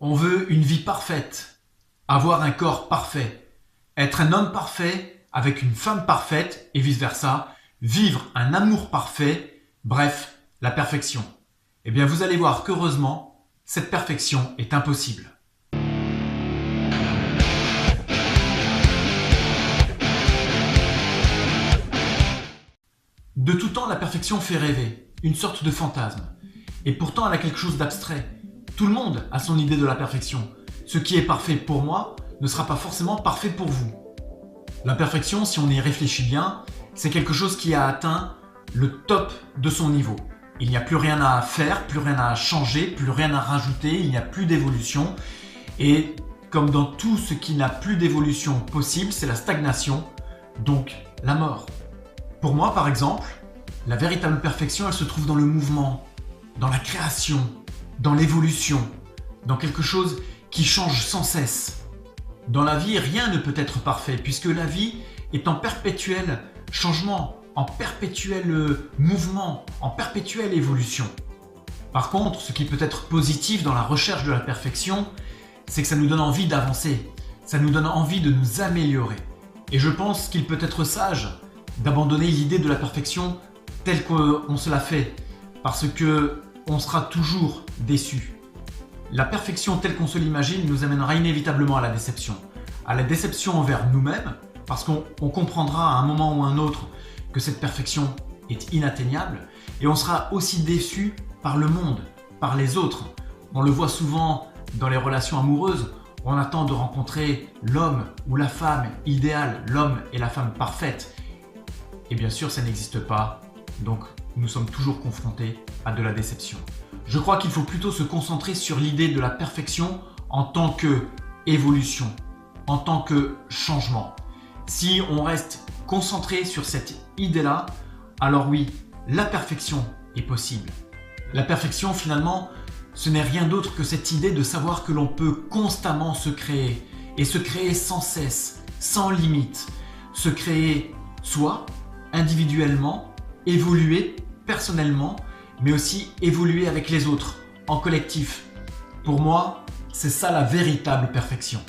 On veut une vie parfaite, avoir un corps parfait, être un homme parfait avec une femme parfaite et vice-versa, vivre un amour parfait, bref, la perfection. Eh bien, vous allez voir qu'heureusement, cette perfection est impossible. De tout temps, la perfection fait rêver, une sorte de fantasme. Et pourtant, elle a quelque chose d'abstrait. Tout le monde a son idée de la perfection. Ce qui est parfait pour moi ne sera pas forcément parfait pour vous. La perfection, si on y réfléchit bien, c'est quelque chose qui a atteint le top de son niveau. Il n'y a plus rien à faire, plus rien à changer, plus rien à rajouter, il n'y a plus d'évolution. Et comme dans tout ce qui n'a plus d'évolution possible, c'est la stagnation, donc la mort. Pour moi, par exemple, la véritable perfection, elle se trouve dans le mouvement, dans la création, dans l'évolution, dans quelque chose qui change sans cesse. Dans la vie, rien ne peut être parfait puisque la vie est en perpétuel changement, en perpétuel mouvement, en perpétuelle évolution. Par contre, ce qui peut être positif dans la recherche de la perfection, c'est que ça nous donne envie d'avancer, ça nous donne envie de nous améliorer. Et je pense qu'il peut être sage d'abandonner l'idée de la perfection telle qu'on se la fait, parce que on sera toujours déçu. La perfection telle qu'on se l'imagine nous amènera inévitablement à la déception envers nous-mêmes, parce qu'on comprendra à un moment ou à un autre que cette perfection est inatteignable, et on sera aussi déçu par le monde, par les autres. On le voit souvent dans les relations amoureuses, on attend de rencontrer l'homme ou la femme idéale, l'homme et la femme parfaite. Et bien sûr, ça n'existe pas, donc nous sommes toujours confrontés à de la déception. Je crois qu'il faut plutôt se concentrer sur l'idée de la perfection en tant qu'évolution, en tant que changement. Si on reste concentré sur cette idée-là, alors oui, la perfection est possible. La perfection, finalement, ce n'est rien d'autre que cette idée de savoir que l'on peut constamment se créer, et se créer sans cesse, sans limite, se créer soi, individuellement, évoluer personnellement, mais aussi évoluer avec les autres, en collectif. Pour moi, c'est ça la véritable perfection.